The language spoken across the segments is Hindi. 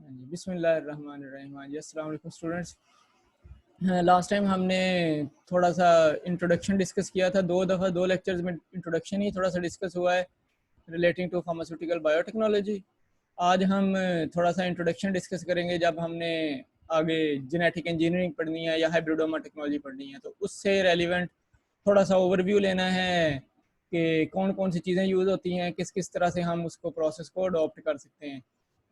बिस्मिल्लाहिर्रहमानिर्रहीम। जी अस्सलाम वालेकुम स्टूडेंट्स। लास्ट टाइम हमने थोड़ा सा इंट्रोडक्शन डिस्कस किया था, दो लेक्चर्स में इंट्रोडक्शन ही थोड़ा सा डिस्कस हुआ है रिलेटिंग टू फार्मास्यूटिकल बायोटेक्नोलॉजी। आज हम थोड़ा सा इंट्रोडक्शन डिस्कस करेंगे जब हमने आगे जेनेटिक इंजीनियरिंग पढ़नी है या हाइब्रिडोमा टेक्नोलॉजी पढ़नी है, तो उससे रेलिवेंट थोड़ा सा ओवरव्यू लेना है कि कौन कौन सी चीज़ें यूज़ होती हैं, किस किस तरह से हम उसको प्रोसेस को अडॉप्ट कर सकते हैं।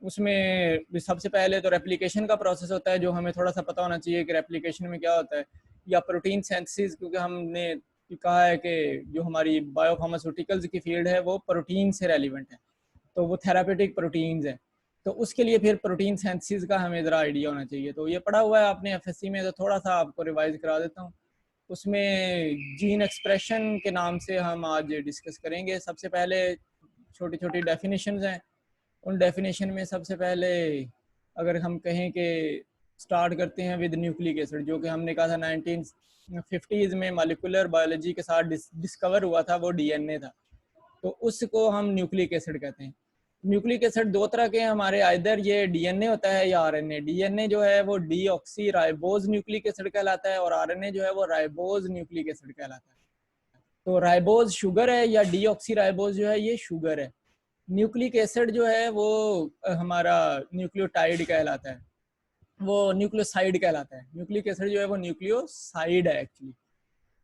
उसमें सबसे पहले तो रेप्लिकेशन का प्रोसेस होता है, जो हमें थोड़ा सा पता होना चाहिए कि रेप्लिकेशन में क्या होता है, या प्रोटीन सिंथेसिस, क्योंकि हमने कहा है कि जो हमारी बायोफार्मास्यूटिकल्स की फील्ड है वो प्रोटीन से रेलिवेंट है, तो वो थेरापेटिक प्रोटीन्स हैं। तो उसके लिए फिर प्रोटीन सिंथेसिस का हमें ज़रा आइडिया होना चाहिए। तो ये पढ़ा हुआ है आपने एफएससी में, तो थोड़ा सा आपको रिवाइज करा देता हूँ। उसमें जीन एक्सप्रेशन के नाम से हम आज डिस्कस करेंगे। सबसे पहले छोटी छोटी डेफिनेशंस हैं। उन डेफिनेशन में सबसे पहले अगर हम कहें कि स्टार्ट करते हैं विद न्यूक्लिक एसिड, जो कि हमने कहा था 1950s में मॉलिक्यूलर बायोलॉजी के साथ डिस्कवर हुआ था, वो डीएनए था। तो उसको हम न्यूक्लिक एसिड कहते हैं। न्यूक्लिक एसिड दो तरह के हैं हमारे, आइदर ये डीएनए होता है या आरएनए। डीएनए जो है वो डीऑक्सी राइबोज न्यूक्लिक एसिड कहलाता है, और आरएनए जो है वो राइबोज न्यूक्लिक एसिड कहलाता है। तो राइबोज शुगर है या डीऑक्सी राइबोज जो है ये शुगर है। न्यूक्लिक एसिड जो है वो हमारा न्यूक्लियोटाइड कहलाता है, वो न्यूक्लियोसाइड कहलाता है। न्यूक्लिक एसिड जो है वो न्यूक्लियोसाइड है एक्चुअली।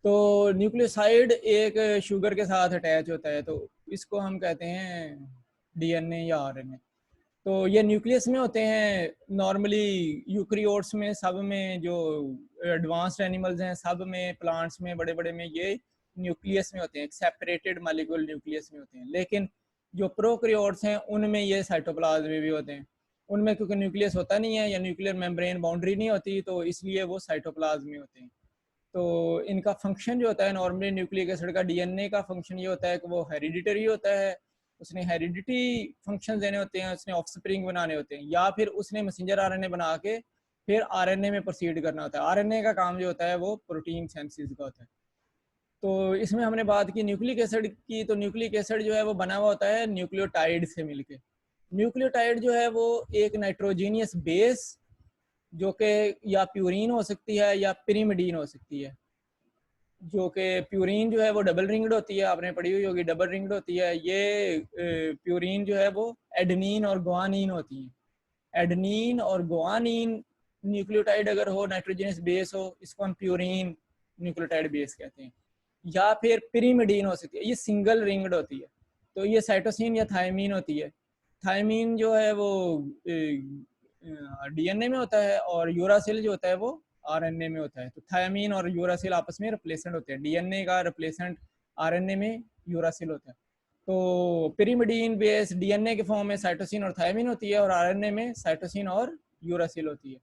तो न्यूक्लियोसाइड एक शुगर के साथ अटैच होता है, तो इसको हम कहते हैं डीएनए या आरएनए। तो ये न्यूक्लियस में होते हैं नॉर्मली। यूक्रियोट्स में, सब में, जो एडवांस्ड एनिमल्स हैं सब में, प्लांट्स में, बड़े बड़े में, ये न्यूक्लियस में होते हैं, सेपरेटेड मॉलिक्यूल न्यूक्लियस में होते हैं। लेकिन जो प्रोकैरियोट्स हैं उनमें ये साइटोप्लाज्म में भी होते हैं। उनमें क्योंकि न्यूक्लियस होता नहीं है या न्यूक्लियर मेम्ब्रेन बाउंड्री नहीं होती, तो इसलिए वो साइटोप्लाज्म में होते हैं। तो इनका फंक्शन जो होता है नॉर्मली न्यूक्लिक एसिड का, डीएनए का फंक्शन ये होता है कि वो हेरिडिटरी होता है। उसने हेरिडिटी फंक्शन देने होते हैं, उसने ऑफस्प्रिंग बनाने होते हैं, या फिर उसने मैसेंजर आरएनए बना के फिर आरएनए में प्रोसीड करना होता है। आरएनए का काम जो होता है वो प्रोटीन सिंथेसिस का होता है। तो इसमें हमने बात की न्यूक्लिक एसिड की, तो न्यूक्लिक एसिड जो है वो बना हुआ होता है न्यूक्लियोटाइड से मिलके। न्यूक्लियोटाइड जो है वो एक नाइट्रोजीनियस बेस, जो कि या प्यूरीन हो सकती है या पिरिमिडीन हो सकती है। जो कि प्यूरीन जो है वो डबल रिंग्ड होती है, आपने पढ़ी हुई होगी, डबल रिंग्ड होती है। ये प्यूरीन जो है वो एडनीन और गुआनीन होती है। एडनीन और गुआनीन न्यूक्लियोटाइड अगर हो, नाइट्रोजनस बेस हो, इसको हम प्यूरीन न्यूक्लियोटाइड बेस कहते हैं। या फिर पिरिमिडीन हो सकती है, ये सिंगल रिंग्ड होती है। तो ये साइटोसिन या थायमीन होती है। थायमीन जो है वो डीएनए में होता है, और यूरासिल जो होता है वो आरएनए में होता है। तो थायमीन और यूरासिल आपस में रिप्लेसेंट होते हैं। डीएनए का रिप्लेसेंट आरएनए में यूरासिल होता है। तो पिरिमिडीन बेस डीएनए के फॉर्म में साइटोसिन और थायमीन होती है, और आरएनए में साइटोसिन और यूरासिल होती है।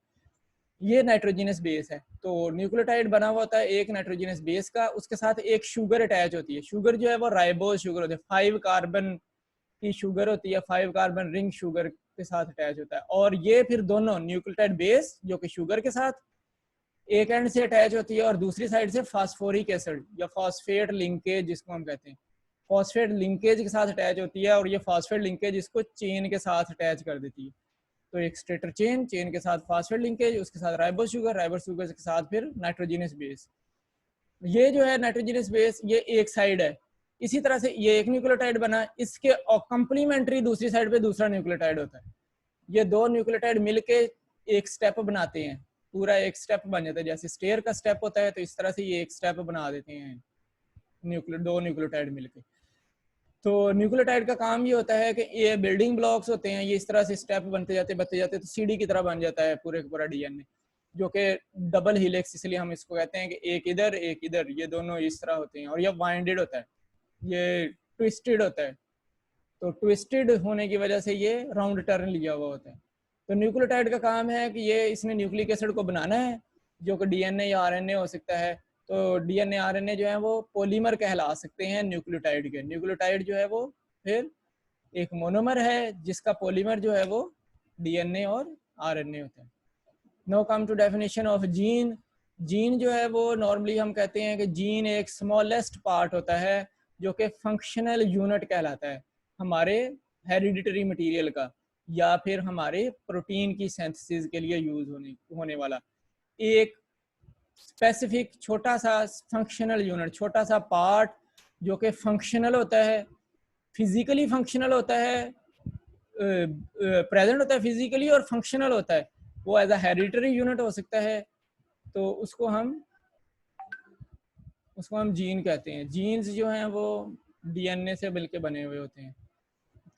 ये नाइट्रोजिनस बेस है। तो न्यूक्लियोटाइड बना हुआ होता है एक नाइट्रोजिनस बेस का, उसके साथ एक शुगर अटैच होती है। शुगर जो है वो राइबोज शुगर होती है, 5 कार्बन की शुगर होती है, 5 कार्बन रिंग शुगर के साथ अटैच होता है। और ये फिर दोनों न्यूक्लियोटाइड बेस जो कि शुगर के साथ एक एंड से अटैच होती है, और दूसरी साइड से फास्फोरिक एसिड या फास्फेट लिंकेज जिसको हम कहते हैं, फास्फेट लिंकेज के साथ अटैच होती है। और ये फास्फेट लिंकेज इसको चेन के साथ अटैच कर देती है। तो एक स्ट्रेटर चेन, चेन के साथ फास्फेट लिंकेज, उसके साथ राइबोज शुगर, राइबोज शुगर के साथ फिर नाइट्रोजिनस बेस। ये जो है नाइट्रोजिनस बेस, ये एक साइड है। इसी तरह से ये एक न्यूक्लियोटाइड बना, इसके कंप्लीमेंट्री दूसरी साइड पे दूसरा न्यूक्लियोटाइड होता है। ये दो न्यूक्लियोटाइड मिलके एक स्टेप बनाते हैं, पूरा एक स्टेप बन जाता है। जैसे स्टेयर का स्टेप होता है, तो इस तरह से ये एक स्टेप बना देते हैं दो न्यूक्लियोटाइड मिलके। तो न्यूक्लियोटाइड का काम ये होता है कि ये बिल्डिंग ब्लॉक्स होते हैं, ये इस तरह से स्टेप बनते जाते तो सीढ़ी की तरह बन जाता है पूरे का पूरा डीएनए, जो कि डबल हीलिक्स, इसलिए हम इसको कहते हैं कि एक इधर, ये दोनों इस तरह होते हैं। और ये वाइंडेड होता है, ये ट्विस्टेड होता है। तो ट्विस्टेड होने की वजह से ये राउंड टर्न लिया हुआ होता है। तो न्यूक्लियोटाइड का काम है कि ये इसने न्यूक्लिक एसिड को बनाना है, जो कि डीएनए या आरएनए हो सकता है। तो डीएनए आरएनए जो है वो पॉलीमर कहला सकते हैं न्यूक्लियोटाइड के। न्यूक्लियोटाइड जो है वो फिर एक मोनोमर है, जिसका पॉलीमर जो है वो डीएनए और आरएनए होता है। No come to definition of gene. Gene जो है वो नॉर्मली हम कहते हैं कि जीन एक स्मॉलेस्ट पार्ट होता है, जो कि फंक्शनल यूनिट कहलाता है हमारे हेरिडिटरी मटेरियल का। या फिर हमारे प्रोटीन की सिंथेसिस के लिए यूज होने वाला एक स्पेसिफिक छोटा सा फंक्शनल यूनिट, छोटा सा पार्ट जो कि फंक्शनल होता है, फिजिकली फंक्शनल होता है, प्रेजेंट होता है फिजिकली और फंक्शनल होता है, वो एज अ हेरिडिटरी यूनिट हो सकता है। तो उसको हम जीन कहते हैं। जीन्स जो हैं वो डीएनए से मिलके बने हुए होते हैं।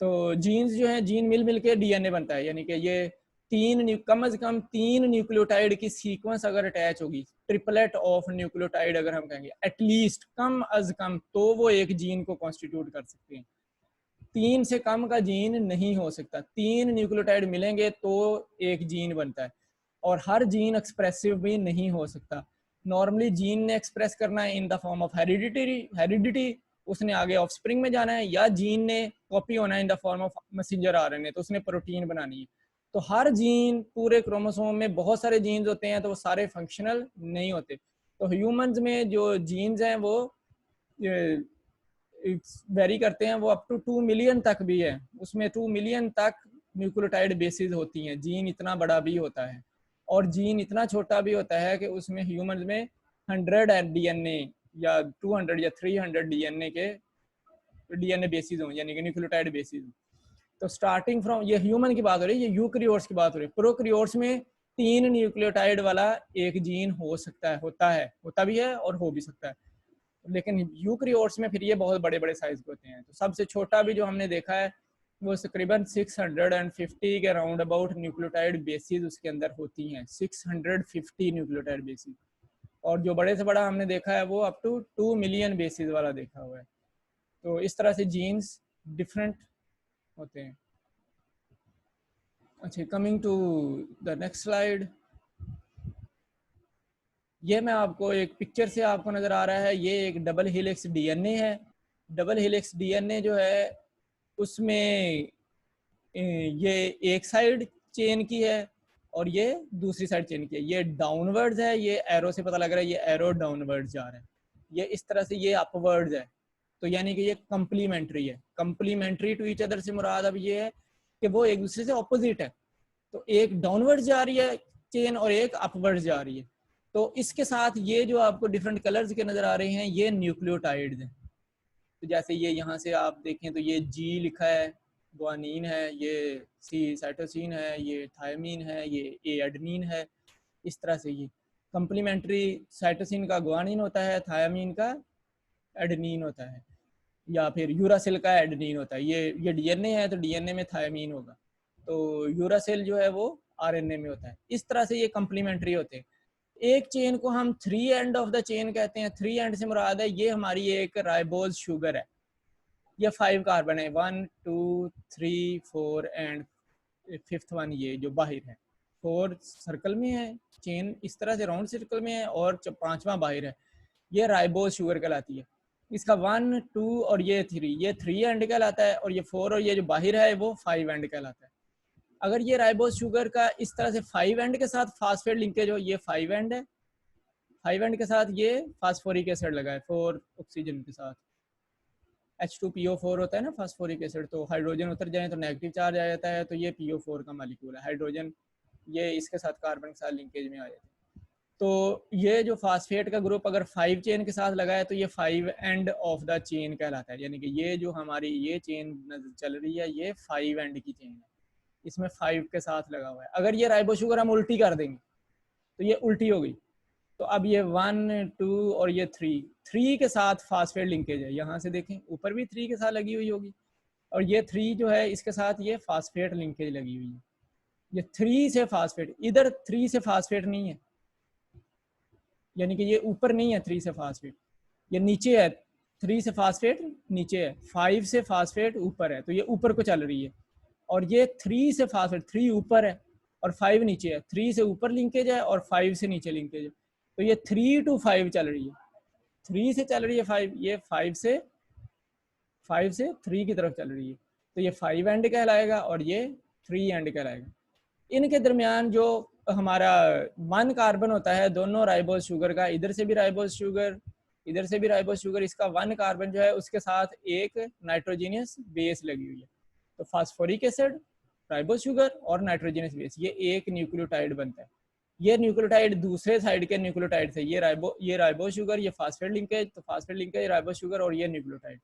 तो जीन्स जो है, जीन मिल के डीएनए बनता है, यानी कि ये कम से कम 3 न्यूक्लियोटाइड की सीक्वेंस अगर अटैच होगी, ट्रिपलेट ऑफ न्यूक्लियोटाइड अगर हम कहेंगे, एटलीस्ट कम अज कम, तो वो एक जीन को कॉन्स्टिट्यूट कर सकते हैं। 3 से कम का जीन नहीं हो सकता। 3 न्यूक्लियोटाइड मिलेंगे तो एक जीन बनता है, और हर जीन एक्सप्रेसिव भी नहीं हो सकता। नॉर्मली जीन ने एक्सप्रेस करना है in the form of heredity, उसने आगे ऑफस्प्रिंग में जाना है, या जीन ने कॉपी होना है in the form of messenger RNA, तो उसने प्रोटीन बनानी है। तो हर जीन, पूरे क्रोमोसोम में बहुत सारे जीन्स होते हैं, तो वो सारे फंक्शनल नहीं होते। तो ह्यूमंस में जो जीन्स हैं वो वेरी करते हैं, वो अप टू 2 मिलियन तक भी है, उसमें 2 मिलियन तक न्यूक्लियोटाइड बेसिस होती हैं। जीन इतना बड़ा भी होता है, और जीन इतना छोटा भी होता है कि उसमें ह्यूमन में 100 डीएनए या 200 या 300 डीएनए बेसिस हों, यानी कि न्यूक्लियोटाइड बेसिस। तो स्टार्टिंग फ्रॉम, ये ह्यूमन की बात हो रही है, ये यूकैरियोट्स की बात हो रही है। प्रोकैरियोट्स में 3 न्यूक्लियोटाइड वाला एक जीन हो सकता है, होता भी है और हो भी सकता है। लेकिन यूकैरियोट्स में फिर ये बहुत बड़े बड़े साइज के होते हैं। तो सबसे छोटा भी जो हमने देखा है वो तकरीबन 650 के राउंड अबाउट न्यूक्लियोटाइड बेसिस उसके अंदर होती हैं, 650 न्यूक्लियोटाइड बेसिस। और जो बड़े से बड़ा हमने देखा है वो अप टू 2 मिलियन बेसिस वाला देखा हुआ है। तो इस तरह से जीन्स डिफरेंट होते हैं। अच्छा, coming to the next slide. ये मैं आपको एक पिक्चर से आपको नज़र आ रहा है, ये एक डबल हेलिक्स डीएनए है। डबल हेलिक्स डीएनए जो है उसमें ये एक साइड चेन की है और ये दूसरी साइड चेन की है। ये डाउनवर्ड्स है, ये एरो से पता लग रहा है, ये एरो डाउनवर्ड्स जा रहा है। ये इस तरह से ये अपवर्ड्स है, तो यानी कि ये कंप्लीमेंट्री है। कंप्लीमेंट्री टू ईच अदर से मुराद अब ये है कि वो एक दूसरे से ऑपोजिट है। तो एक डाउनवर्ड जा रही है चेन और एक अपवर्ड जा रही है। तो इसके साथ ये जो आपको डिफरेंट कलर्स के नजर आ रहे हैं, ये न्यूक्लियोटाइड्स हैं। तो जैसे ये यहाँ से आप देखें तो ये जी लिखा है, ग्वानीन है, ये सी साइटोसिन है, ये थायमीन है, ये ए एडनीन है। इस तरह से ये कंप्लीमेंट्री, साइटोसिन का ग्वानीन होता है, थायमीन का एडनीन होता है, या फिर यूरासिल का एडनीन होता है। ये डीएनए है तो डीएनए में थायमीन होगा, तो यूरासिल जो है वो आरएनए में होता है। इस तरह से ये कंप्लीमेंट्री होते हैं। एक चेन को हम 3 एंड ऑफ द चेन कहते हैं। 3 एंड से मुराद है ये हमारी एक राइबोज शुगर है। ये 5 कार्बन है, 1 2 3 4 एंड 5th वन ये जो बाहर है। 4 सर्कल में है, चेन इस तरह से राउंड सर्कल में है, और 5वां बाहर है। ये राइबोज शुगर कहलाती है। इसका 1 2 और ये 3, ये 3 एंड कहलाता है, और ये 4 और ये जो बाहर है वो 5 एंड कहलाता है। अगर ये राइबोज शुगर का इस तरह से 5 एंड के साथ फास्फेट लिंकेज हो, ये 5 एंड है, 5 एंड के साथ ये फास्फोरिक एसिड लगा है 4 ऑक्सीजन के साथ। H2PO4 होता है ना फास्फोरिक एसिड, तो हाइड्रोजन उतर जाए तो नेगेटिव चार्ज आ जाता है, तो ये PO4 का मालिक्यूल है। हाइड्रोजन ये इसके साथ कार्बन के साथ लिंकेज में आ जाता है। तो ये जो फास्फेट का ग्रुप अगर 5 चेन के साथ लगा है तो ये 5 एंड ऑफ द चेन कहलाता है। यानी कि ये जो हमारी ये चेन चल रही है ये 5 एंड की चेन है, इसमें 5 के साथ लगा हुआ है। अगर ये राइबो शुगर हम उल्टी कर देंगे तो ये उल्टी हो गई। तो अब ये 1 2 और ये 3 के साथ फास्फेट लिंकेज है। यहाँ से देखें ऊपर भी 3 के साथ लगी हुई होगी, और ये 3 जो है इसके साथ ये फास्फेट लिंकेज लगी हुई है। ये 3 से फास्फेट, इधर 3 से फास्फेट नहीं है, यानी कि ये ऊपर नहीं है 3 से फास्फेट, ये नीचे है। 3 से फास्फेट नीचे है, 5 से फास्फेट ऊपर है, तो ये ऊपर को चल रही है। और ये 3 से फास्फेट, 3 ऊपर है और 5 नीचे है। 3 से ऊपर लिंकेज है और 5 से नीचे लिंकेज है, तो ये 3 to 5 चल रही है। 3 से चल रही है 5, ये 5 से 3 की तरफ चल रही है, तो ये 5 एंड कहलाएगा और ये 3 एंड कहलाएगा। इनके दरमियान जो हमारा 1 कार्बन होता है दोनों राइबोज शुगर का, इधर से भी राइबोज शुगर, इधर से भी राइबोज शुगर, इसका 1 कार्बन जो है उसके साथ एक नाइट्रोजीनियस बेस लगी हुई है। तो फास्फोरिक एसिड राइबो शुगर और नाइट्रोजनस बेस, ये एक न्यूक्लियोटाइड बनता है। ये न्यूक्लियोटाइड दूसरे साइड के न्यूक्लियोटाइड से, ये राइबो शुगर, ये फास्फेट लिंकेज, तो फास्फेट लिंकेज राइबो शुगर और ये न्यूक्लियोटाइड,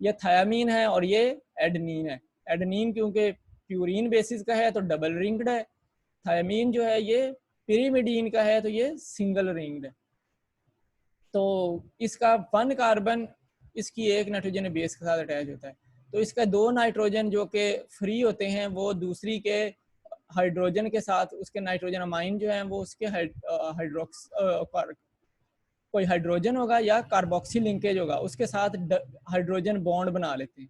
ये थायामीन है और ये एडेनिन है। एडेनिन क्योंकि प्यूरिन बेसिस का है तो डबल रिंग्ड है, थायामीन जो है ये पिरिमिडीन का है तो ये सिंगल रिंग्ड है। तो इसका 1 कार्बन इसकी एक नाइट्रोजन बेस के साथ अटैच होता है, तो इसका 2 नाइट्रोजन जो कि फ्री होते हैं वो दूसरी के हाइड्रोजन के साथ, उसके नाइट्रोजन अमाइन जो है वो उसके हाइड्रोक्स कोई हाइड्रोजन होगा या कार्बोक्सी लिंकेज होगा, उसके साथ हाइड्रोजन बॉन्ड बना लेते हैं।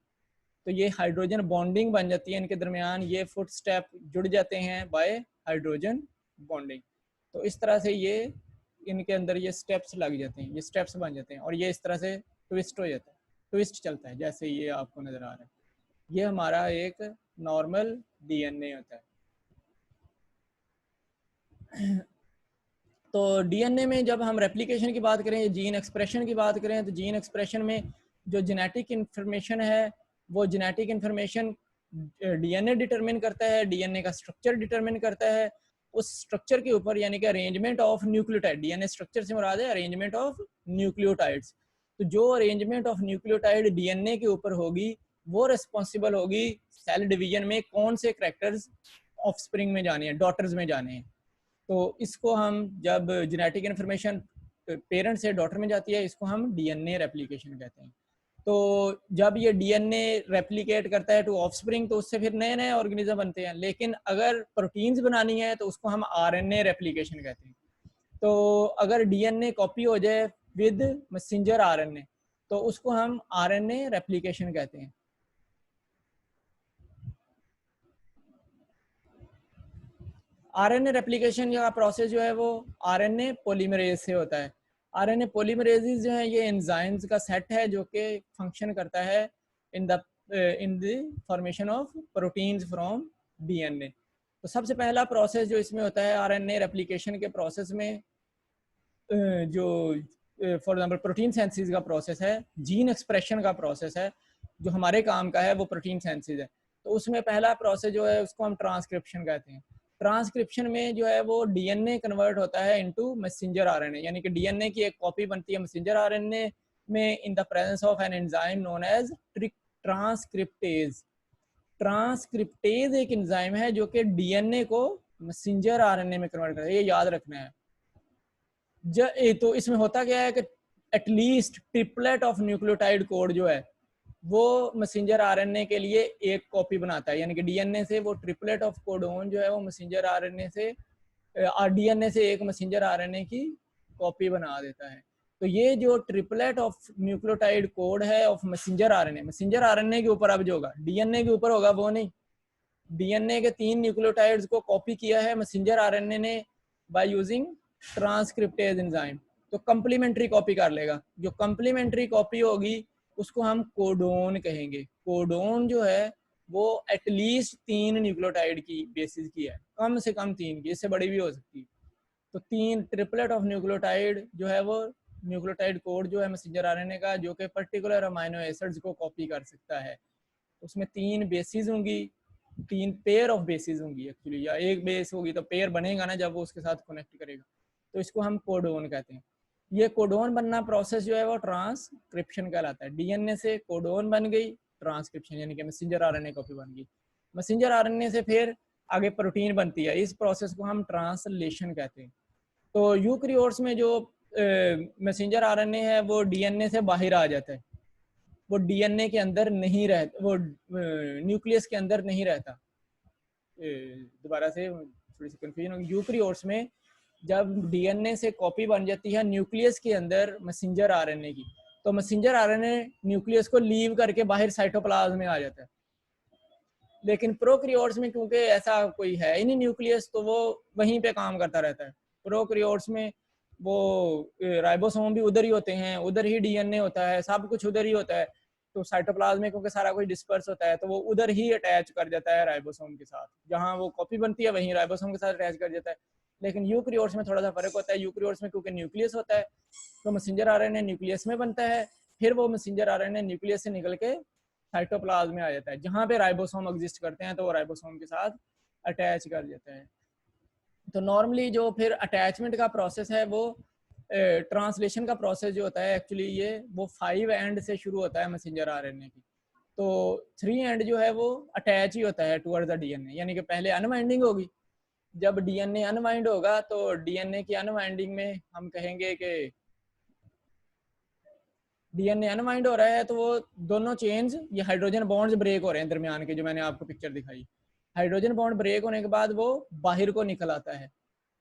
तो ये हाइड्रोजन बॉन्डिंग बन जाती है इनके दरमियान, ये फुट स्टेप जुड़ जाते हैं बाय हाइड्रोजन बॉन्डिंग। तो इस तरह से ये इनके अंदर ये स्टेप्स लग जाते हैं, ये स्टेप्स बन जाते हैं और ये इस तरह से ट्विस्ट हो जाता है, ट्विस्ट चलता है जैसे ये आपको नजर आ रहा है। ये हमारा एक नॉर्मल डीएनए होता है। तो डीएनए में जब हम रेप्लिकेशन की बात करें, जीन एक्सप्रेशन की बात करें, तो जीन एक्सप्रेशन में जो जेनेटिक इंफॉर्मेशन है वो जेनेटिक इंफॉर्मेशन डीएनए डिटरमिन करता है, डीएनए का स्ट्रक्चर डिटरमिन करता है। उस स्ट्रक्चर के ऊपर यानी कि arrangement of nucleotide, DNA structure से मुराद है अरेंजमेंट ऑफ न्यूक्लियोटाइड्स। तो जो अरेंजमेंट ऑफ न्यूक्लियोटाइड डीएनए के ऊपर होगी वो रिस्पॉन्सिबल होगी सेल डिवीजन में कौन से करैक्टर्स ऑफस्प्रिंग में जाने हैं, डॉटर्स में जाने हैं। तो इसको हम जब जेनेटिक इन्फॉर्मेशन पेरेंट से डॉटर में जाती है, इसको हम डीएनए रेप्लिकेशन कहते हैं। तो जब ये डीएनए रेप्लिकेट करता है टू ऑफस्प्रिंग तो उससे फिर नए नए ऑर्गेनिज्म बनते हैं। लेकिन अगर प्रोटीन्स बनानी है तो उसको हम आरएनए रेप्लिकेशन कहते हैं। तो अगर डीएनए कॉपी हो जाए विद मैसेंजर आरएनए तो उसको हम आरएनए रेप्लिकेशन कहते हैं। आरएनए रेप्लिकेशन का प्रोसेस जो है वो आरएनए पॉलीमरेज से होता है। आरएनए पॉलीमरेजेस जो है ये एंजाइम्स का सेट है जो कि फंक्शन करता है in the formation of proteins from DNA. तो सबसे पहला प्रोसेस जो इसमें होता है आरएनए रेप्लिकेशन के प्रोसेस में, जो फॉर एग्जांपल प्रोटीन सिंथेसिस का प्रोसेस है, जीन एक्सप्रेशन का प्रोसेस है, जो हमारे काम का है वो प्रोटीन सिंथेसिस है। तो उसमें पहला प्रोसेस जो है उसको हम ट्रांसक्रिप्शन कहते हैं। ट्रांसक्रिप्शन में जो है वो डीएनए कन्वर्ट होता है इनटू मैसेंजर आरएनए, यानी कि डीएनए की एक कॉपी बनती है मैसेंजर आरएनए में in the presence of an enzyme known as transcriptase. Transcriptase एक एंजाइम है जो कि डीएनए को मैसेंजर आरएनए में कन्वर्ट करता है, ये याद रखना है। तो इसमें होता क्या है कि at least triplet of nucleotide code जो है वो मैसेंजर आरएनए के लिए एक कॉपी बनाता है, यानी कि डीएनए से वो ट्रिपलेट ऑफ कोडोन जो है वो मैसेंजर आरएनए से डीएनए से एक मैसेंजर आरएनए की कॉपी बना देता है। तो ये जो ट्रिपलेट ऑफ न्यूक्लियोटाइड कोड है ऑफ मैसेंजर आरएनए के ऊपर अब जो होगा डीएनए के ऊपर होगा वो नहीं। डीएनए के 3 न्यूक्लियोटाइड्स को कॉपी किया है मैसेंजर आरएनए ने बाय यूजिंग ट्रांसक्रिप्टेज एंजाइम, तो कंप्लीमेंट्री कॉपी कर लेगा। जो कंप्लीमेंट्री कॉपी होगी उसको हम कोडोन कहेंगे। कोडोन जो है वो एटलीस्ट 3 न्यूक्लियोटाइड की बेसिस की है, कम से कम 3 की, इससे बड़ी भी हो सकती है। तो 3 ट्रिपलेट ऑफ न्यूक्लियोटाइड जो है वो न्यूक्लियोटाइड कोड जो है मैसेंजर आरएनए का जो कि पर्टिकुलर अमाइनो एसिड्स को कॉपी कर सकता है। उसमें 3 बेसिस होंगी, 3 पेयर ऑफ बेसिस होंगी एक्चुअली, या एक बेस होगी तो पेयर बनेगा ना जब वो उसके साथ कनेक्ट करेगा, तो इसको हम कोडोन कहते हैं। ये कोडोन बनना प्रोसेस जो है वो ट्रांसक्रिप्शन कहलाता है। डीएनए से कोडोन बन गई, ट्रांसक्रिप्शन यानी कि मैसेंजर आरएनए कॉपी बन गई। मैसेंजर आरएनए से फिर आगे प्रोटीन बनती है, इस प्रोसेस को हम ट्रांसलेशन कहते हैं। तो यूकैरियोट्स में जो मैसेंजर आरएनए है वो डीएनए से बाहर आ जाता है, वो डीएनए के अंदर नहीं रहता, वो न्यूक्लियस के अंदर नहीं रहता। दोबारा से थोड़ी सी कंफ्यूजन होगी। यूकैरियोट्स में जब डीएनए से कॉपी बन जाती है न्यूक्लियस के अंदर मैसेंजर आरएनए की, तो मैसेंजर आरएनए न्यूक्लियस को लीव करके बाहर साइटोप्लाज्म में आ जाता है। लेकिन प्रोकैरियोट्स में क्योंकि ऐसा कोई है ही नहीं न्यूक्लियस, तो वो वहीं पे काम करता रहता है। प्रोकैरियोट्स में वो राइबोसोम भी उधर ही होते हैं, उधर ही डीएनए होता है, सब कुछ उधर ही होता है। तो साइटोप्लाज्म में क्योंकि सारा कुछ डिस्पर्स होता है तो वो उधर ही अटैच कर जाता है राइबोसोम के साथ, जहाँ वो कॉपी बनती है वहीं राइबोसोम के साथ अटैच कर जाता है। लेकिन यूकैरियोट्स में थोड़ा सा फर्क होता है। यूकैरियोट्स में क्योंकि न्यूक्लियस होता है तो मैसेंजर आरएनए न्यूक्लियस में बनता है, फिर वो मैसेंजर आरएनए न्यूक्लियस से निकल के साइटोप्लाज्म में आ जाता है। जहाँ पे राइबोसोम एग्जिस्ट करते हैं तो वो राइबोसोम के साथ अटैच कर देते हैं। तो नॉर्मली जो फिर अटैचमेंट का प्रोसेस है वो ट्रांसलेशन का प्रोसेस जो होता है एक्चुअली ये वो 5 एंड से शुरू होता है मैसेंजर आरएनए की। तो 3 एंड जो है वो अटैच ही होता है टुवर्ड्स द डीएनए, यानी कि पहले अनवाइंडिंग होगी। जब डीएनए अनवाइंड होगा तो डीएनए की अनवाइंडिंग में हम कहेंगे कि डीएनए अनवाइंड हो रहा है तो वो दोनों चेन्स, ये हाइड्रोजन बॉन्ड्स ब्रेक हो रहे हैं दरमियान के, जो मैंने आपको पिक्चर दिखाई। हाइड्रोजन बॉन्ड ब्रेक होने के बाद वो बाहर को निकल आता है।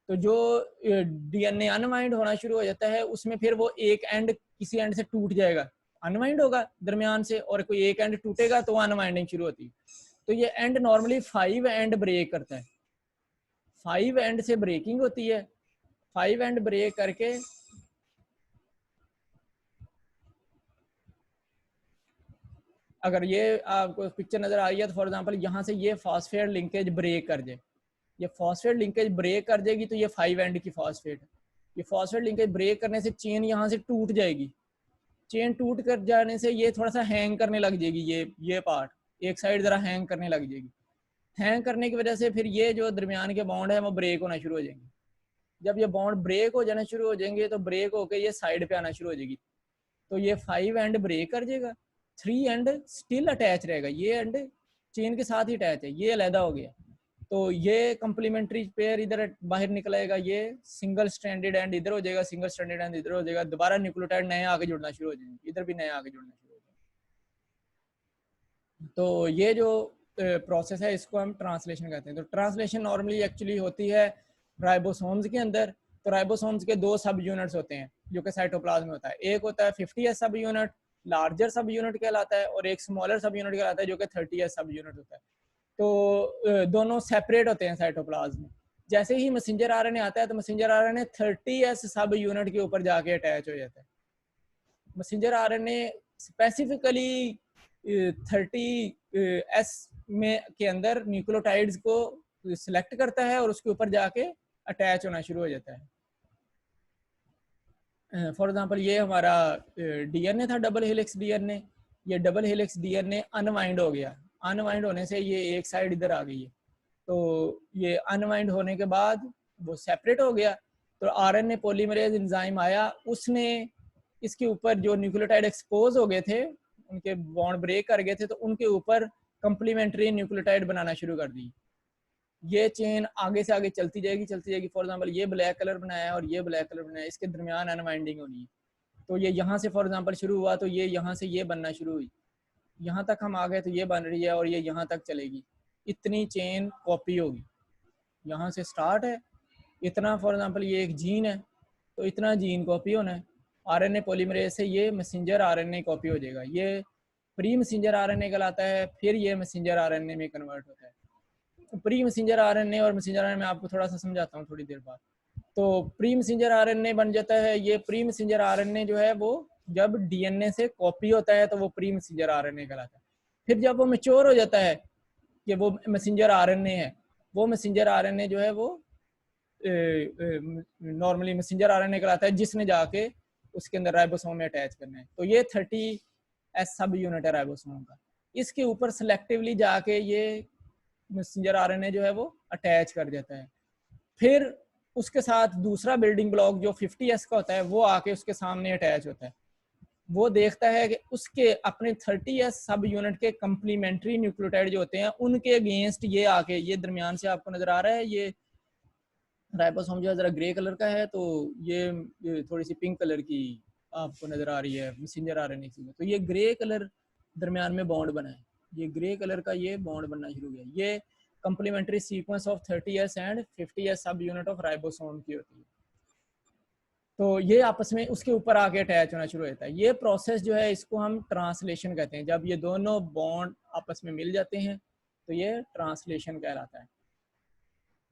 तो जो डीएनए अनवाइंड होना शुरू हो जाता है उसमें फिर वो एक एंड किसी एंड से टूट जाएगा, अनवाइंड होगा दरमियान से, और कोई एक एंड टूटेगा तो अनवाइंडिंग शुरू होती है। तो ये एंड नॉर्मली 5 एंड ब्रेक करता है। 5 एंड से ब्रेकिंग होती है। 5 एंड ब्रेक करके अगर ये आपको पिक्चर नजर आ रही है तो फॉर एग्जांपल यहाँ से ये फॉस्फेट लिंकेज ब्रेक कर जाए, ये फॉस्फेट लिंकेज ब्रेक कर देगी तो ये 5 एंड की फॉस्फेट है। ये फॉस्फेट लिंकेज ब्रेक करने से चेन यहाँ से टूट जाएगी। चेन टूट कर जाने से ये थोड़ा सा हैंग करने लग जाएगी, ये पार्ट एक साइड जरा हैंग करने लग जाएगी। हैंग करने की वजह से फिर ये जो दरमियान के बॉन्ड है वो ब्रेक होना शुरू हो जाएंगे। जब ये बॉन्ड ब्रेक हो जाना शुरू हो जाएंगे तो ब्रेक होकर ये साइड पे आना शुरू हो जाएगी। तो ये 5 एंड ब्रेक कर जाएगा, 3 एंड स्टिल अटैच रहेगा। ये एंड चेन के साथ ही अटैच है, ये अलहदा हो गया। तो ये कंप्लीमेंट्री पेयर इधर बाहर निकलेगा, ये सिंगल स्ट्रैंडेड एंड इधर हो जाएगा, सिंगल स्ट्रैंडेड एंड इधर हो जाएगा। दोबारा न्यूक्लियोटाइड नए आगे जुड़ना शुरू हो जाएंगे, इधर भी नए आगे जुड़ना शुरू हो जाएंगे। तो ये जो प्रोसेस है इसको हम ट्रांसलेशन कहते हैं। तो ट्रांसलेशन नॉर्मली एक्चुअली होती है राइबोसोम्स के अंदर। तो राइबोसोम्स के 2 सब यूनिट्स होते हैं जो कि साइटोप्लाज्म में होता है। एक होता है 50s सब यूनिट, लार्जर सब यूनिट कहलाता है, और एक स्मॉलर सब यूनिट कहलाता है जो कि 30s सब यूनिट होता है। तो दोनों सेपरेट होते हैं साइटोप्लाज्म में। जैसे ही मैसेंजर आरएनए आता है तो मैसेंजर आरएनए 30s सब यूनिट के ऊपर जाके अटैच हो जाता है। मैसेंजर आरएनए स्पेसिफिकली 30s में के अंदर न्यूक्लियोटाइड्स को सिलेक्ट करता है और उसके ऊपर जाके अटैच होना शुरू हो जाता है। फॉर एग्जांपल ये हमारा डीएनए था, डबल हेलिक्स डीएनए। ये डबल हेलिक्स डीएनए अनवाइंड हो गया। अनवाइंड होने से ये एक साइड इधर आ गई है। तो ये अनवाइंड होने के बाद वो सेपरेट हो गया। तो आरएनए पॉलीमरेज एंजाइम आया, उसने इसके ऊपर जो न्यूक्लियोटाइड एक्सपोज हो गए थे, उनके बॉन्ड ब्रेक कर गए थे, तो उनके ऊपर कंप्लीमेंट्री न्यूक्लियोटाइड बनाना शुरू कर दी। ये चेन आगे से आगे चलती जाएगी चलती जाएगी। फॉर एग्जांपल ये ब्लैक कलर बनाया है और ये ब्लैक कलर बनाया है, इसके दरमियान अनवाइंडिंग होनी है। तो ये यहाँ से फॉर एग्जांपल शुरू हुआ तो ये यहाँ से ये बनना शुरू हुई, यहाँ तक हम आ गए तो ये बन रही है और ये यहाँ तक चलेगी। इतनी चेन कॉपी होगी, यहाँ से स्टार्ट है इतना। फॉर एग्जांपल ये एक जीन है तो इतना जीन कॉपी होना है। आरएनए पॉलीमरेज से ये मैसेंजर आरएनए कॉपी हो जाएगा। ये प्री मैसेंजर आरएनए कहलाता है, फिर ये मैसेंजर आरएनए में कन्वर्ट होता है। प्री मैसेंजर आरएनए और मैसेंजर आरएनए मैं आपको थोड़ा सा समझाता हूँ थोड़ी देर बाद। तो प्री मैसेंजर आरएनए बन जाता है। ये प्री मैसेंजर आरएनए जो है वो जब डीएनए से कॉपी होता है तो वो प्री मैसेंजर आरएनए कहलाता है। फिर जब वो मैच्योर हो जाता है कि वो मैसेंजर आरएनए है, वो मैसेंजर आरएनए जो है वो नॉर्मली मैसेंजर आरएनए कहलाता है, जिसने जाके उसके अंदर राइबोसोम में अटैच करना है। तो ये 30s सब यूनिट है राइबोसोम का। इसके ऊपर सेलेक्टिवली जाके ये मैसेंजर आरएनए जो है वो अटैच कर देता है। फिर उसके साथ दूसरा बिल्डिंग ब्लॉक जो 50s का होता है वो आके उसके सामने अटैच होता है। वो देखता है कि उसके अपने 30s सब यूनिट के कंप्लीमेंट्री न्यूक्लियोटाइड जो होते हैं उनके अगेंस्ट ये आके, ये दरमियान से आपको नजर आ रहा है, ये राइबोसोम जो है जरा ग्रे कलर का है, तो ये थोड़ी सी पिंक कलर की आपको नजर आ रही है मैसेंजर आरएनए की। तो ये ग्रे कलर दरमियान में बॉन्ड बना है, ये ग्रे कलर का ये बॉन्ड बनना शुरू हो गया। ये complementary sequence of 30s and 50s सब यूनिट ऑफ राइबोसोम की होती है। तो ये आपस में उसके ऊपर आके अटैच होना शुरू हो जाता है। ये प्रोसेस जो है इसको हम ट्रांसलेशन कहते हैं। जब ये दोनों बॉन्ड आपस में मिल जाते हैं तो ये ट्रांसलेशन कहलाता है।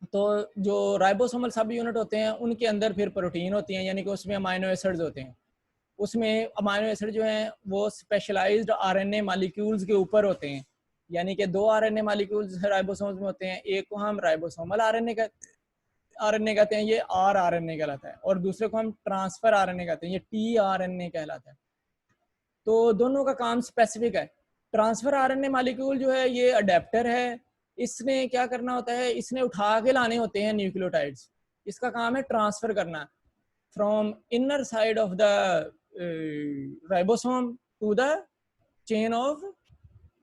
तो जो राइबोसोमल सब यूनिट होते हैं उनके अंदर फिर प्रोटीन होती हैं, यानी कि उसमें अमाइनो एसिड्स होते हैं। उसमें अमाइनो एसिड जो हैं वो स्पेशलाइज्ड आरएनए मॉलिक्यूल्स के ऊपर होते हैं, यानी कि 2 आरएनए मॉलिक्यूल्स राइबोसोम्स में होते हैं। एक को हम राइबोसोमल आरएनए कहते हैं, ये आरएनए कहलाता है, और दूसरे को हम ट्रांसफर आरएनए कहते हैं, ये टीआरएनए कहलाता है। तो दोनों का काम स्पेसिफिक है। ट्रांसफर आरएनए मॉलिक्यूल जो है ये अडेप्टर है, इसने क्या करना होता है, इसने उठा के लाने होते हैं न्यूक्लियोटाइड्स, इसका काम है ट्रांसफर करना from inner side of the ribosome to the chain of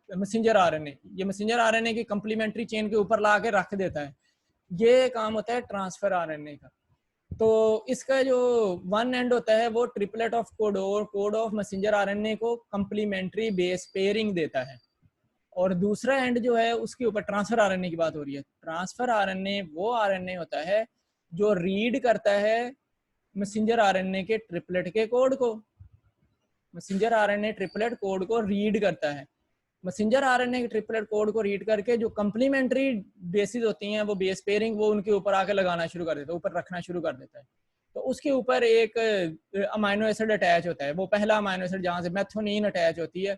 messenger RNA. ये मैसेंजर आरएनए की कंप्लीमेंट्री चेन के ऊपर ला के रख देता है, ये काम होता है ट्रांसफर आरएनए का। तो इसका जो वन एंड होता है वो triplet of code of messenger RNA को कंप्लीमेंट्री बेस पेयरिंग देता है, और दूसरा एंड जो है उसके ऊपर ट्रांसफर आरएनए की बात हो रही है। ट्रांसफर आरएनए वो आरएनए होता है जो रीड करता है मैसेंजर आरएनए के ट्रिपलेट के कोड को, मैसेंजर आरएनए ट्रिपलेट कोड को रीड करता है। मैसेंजर आरएनए के ट्रिपलेट कोड को रीड करके जो कंप्लीमेंट्री बेसिस होती हैं वो बेस पेयरिंग वो उनके ऊपर आके लगाना शुरू कर देता है, ऊपर रखना शुरू कर देता है। तो उसके ऊपर एक अमाइनो एसिड अटैच होता है, वो पहला अमाइनो एसिड जहाँ से मेथोनिन अटैच होती है,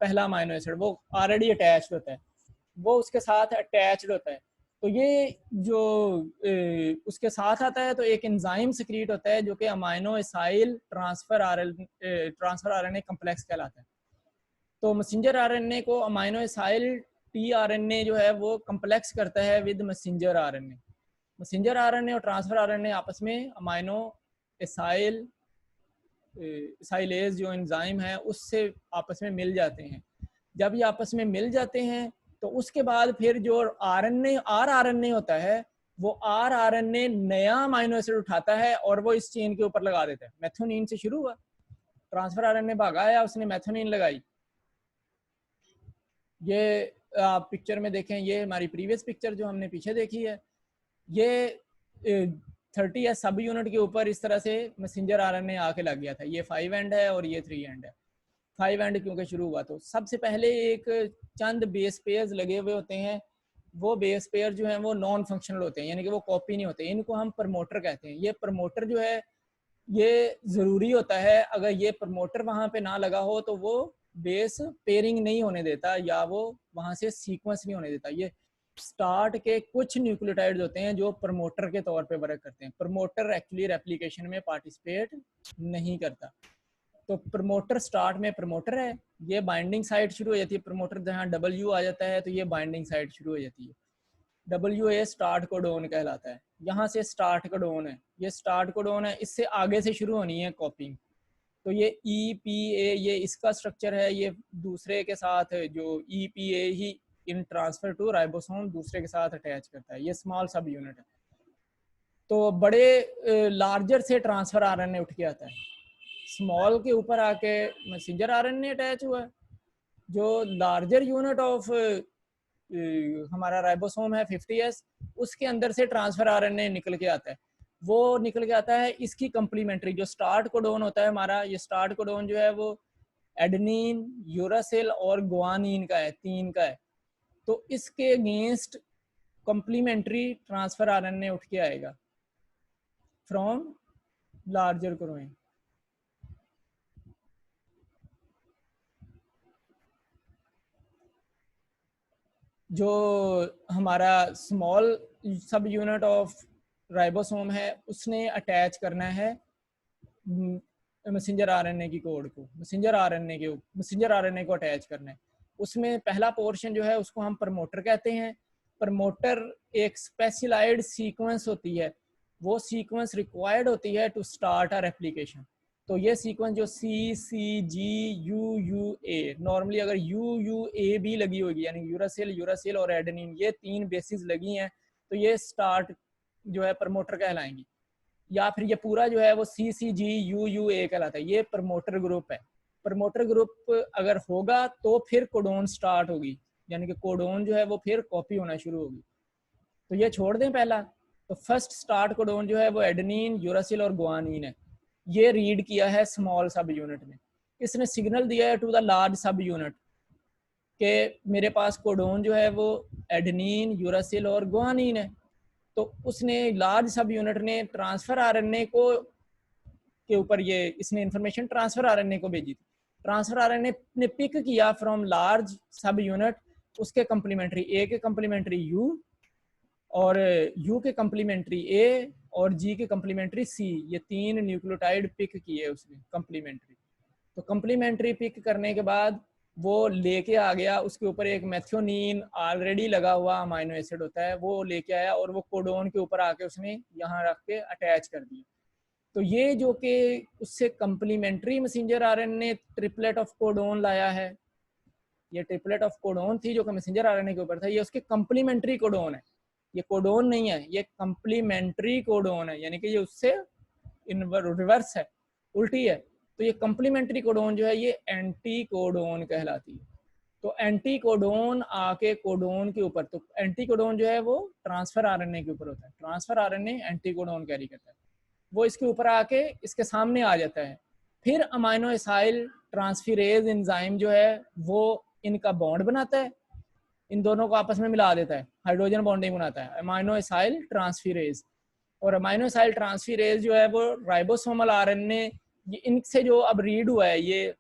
पहला अमाइनो एसिड वो ऑलरेडी अटैच्ड होता है, वो उसके साथ अटैच्ड होता है। तो ये जो उसके साथ आता है तो एक एंजाइम सिक्रीट होता है जो कि amino acyl transfer RNA complex कहलाता है। तो मैसेंजर आरएनए को अमाइनो एसाइल टीआरएनए जो है वो कम्प्लेक्स करता है with messenger RNA. Messenger RNA और ट्रांसफर आरएनए आपस में अमाइनो एसाइलेज जो एंजाइम है उससे आपस में मिल जाते हैं। जब ये आपस में मिल जाते हैं तो उसके बाद फिर जो आरएनए होता है वो आरएनए नया अमाइनो एसिड उठाता है और वो इस चेन के ऊपर लगा देता है। मेथोनिन से शुरू हुआ, ट्रांसफर आरएनए भागा आया, उसने मेथोनिन लगाई। ये आप पिक्चर में देखें, ये हमारी प्रीवियस पिक्चर जो हमने पीछे देखी है, ये 30 या सब यूनिट के ऊपर इस तरह से मैसेंजर आरएनए आके लग गया था। ये 5 एंड है और ये 3 एंड है। 5 एंड क्योंकि शुरू हुआ तो सबसे पहले एक चंद बेस पेयर्स लगे हुए होते हैं, वो बेस पेयर जो हैं वो नॉन फंक्शनल होते हैं, यानी कि वो कॉपी नहीं होते, इनको हम प्रमोटर कहते हैं। ये प्रमोटर जो है ये ज़रूरी होता है, अगर ये प्रमोटर वहाँ पे ना लगा हो तो वो बेस पेयरिंग नहीं होने देता या वो वहाँ से सीक्वेंस नहीं होने देता। ये स्टार्ट के कुछ न्यूक्लियोटाइड्स होते हैं जो प्रमोटर के तौर पे वर्क करते हैं। प्रमोटर एक्चुअली रेप्लिकेशन में पार्टिसिपेट नहीं करता। तो प्रमोटर स्टार्ट में प्रमोटर है, ये बाइंडिंग साइट शुरू हो जाती है, प्रमोटर जहाँ डब्ल्यू आ जाता है तो ये बाइंडिंग साइट शुरू हो जाती है। WA स्टार्ट कोडोन कहलाता है, यहाँ से स्टार्ट कोडोन है, ये स्टार्ट कोडोन है, इससे आगे से शुरू होनी है कॉपिंग। तो ये EPA ये इसका स्ट्रक्चर है, ये दूसरे के साथ जो EPA ही इन ट्रांसफर टू राइबोसोम दूसरे के साथ अटैच करता है, ये स्मॉल सब यूनिट है। तो बड़े लार्जर से ट्रांसफर आरएनए उठ के आता है, स्मॉल के ऊपर आके मैसेंजर आरएनए अटैच हुआ है। जो लार्जर यूनिट ऑफ हमारा राइबोसोम है 50S, उसके अंदर से ट्रांसफर आरएनए निकल के आता है। वो निकल के आता है इसकी कंप्लीमेंट्री जो स्टार्ट कोडोन होता है हमारा, ये स्टार्ट कोडोन जो है वो एडेनिन, यूरासिल और गुआनिन का है, 3 का है। तो इसके अगेंस्ट कंप्लीमेंट्री ट्रांसफर आरएनए उठ के आएगा फ्रॉम लार्जर कोडोन। जो हमारा स्मॉल सब यूनिट ऑफ राइबोसोम है उसने अटैच करना है मैसेंजर आरएनए की कोड को, मैसेंजर आरएनए को अटैच करना है। उसमें पहला पोर्शन जो है उसको हम प्रमोटर कहते हैं। प्रमोटर एक स्पेशलाइज्ड सीक्वेंस होती है, वो सीक्वेंस रिक्वायर्ड होती है टू स्टार्ट अ रेप्लिकेशन। तो ये सीक्वेंस जो CCGUUA, नॉर्मली अगर UUA भी लगी होगी यानी यूरासिल और एडेनिन, ये 3 बेसिस लगी हैं तो ये स्टार्ट जो है प्रमोटर कहलाएंगी। या फिर ये पूरा जो है वो CCGUUA कहलाता है, ये प्रमोटर ग्रुप है। प्रमोटर ग्रुप अगर होगा तो फिर कोडोन स्टार्ट होगी, यानी कि कोडोन जो है वो फिर कॉपी होना शुरू होगी। तो ये छोड़ दें पहला, तो फर्स्ट स्टार्ट कोडोन जो है वो एडेनिन, यूरासिल और गुआनिन है। ये रीड किया है स्मॉल सब यूनिट में, इसने सिग्नल दिया है to the large subunit के मेरे पास कोडोन जो है वो एडेनिन, यूरासिल और गुआनिन है। तो उसने लार्ज सब यूनिट ने ट्रांसफर आरएनए को के ऊपर ये इसने इंफॉर्मेशन ट्रांसफर आरएनए को भेजी थी। ट्रांसफर आरएनए ने पिक किया फ्रॉम लार्ज सब यूनिट उसके कंप्लीमेंट्री ए के कंप्लीमेंट्री यू और यू के कंप्लीमेंट्री ए और जी के कंप्लीमेंट्री सी, ये 3 न्यूक्लियोटाइड पिक किए उसने कंप्लीमेंट्री। तो कंप्लीमेंट्री पिक करने के बाद वो लेके आ गया, उसके ऊपर एक मेथियोनीन ऑलरेडी लगा हुआ अमाइनो एसिड होता है, वो लेके आया और वो कोडोन के ऊपर आके उसने यहाँ रख के अटैच कर दिया। तो ये जो कि उससे complementary messenger RNA triplet of codon लाया है, ये ट्रिपलेट ऑफ कोडोन थी जो कि मैसेंजर आरएनए के ऊपर था, ये उसके कंप्लीमेंट्री कोडोन है, ये कोडोन नहीं है, ये कंप्लीमेंट्री कोडोन है, यानी कि ये उससे रिवर्स है, उल्टी है। तो ये कंप्लीमेंट्री कोडोन जो है ये एंटी कोडोन कहलाती है। तो एंटी कोडोन आके कोडोन के ऊपर, तो एंटी कोडोन जो है वो ट्रांसफर आरएनए के ऊपर होता है, transfer RNA anti codon carry करता है, वो इसके ऊपर आके इसके सामने आ जाता है। फिर अमाइनो एसाइल ट्रांसफिरेज एंजाइम जो है वो इनका बॉन्ड बनाता है, इन दोनों को आपस में मिला देता है, हाइड्रोजन बॉन्डिंग बनाता है, अमाइनो एसाइल ट्रांसफिरेज। और अमाइनो एसाइल ट्रांसफिरेज जो है वो राइबोसोमल आरएनए, ये इनसे जो अब रीड हुआ है, ये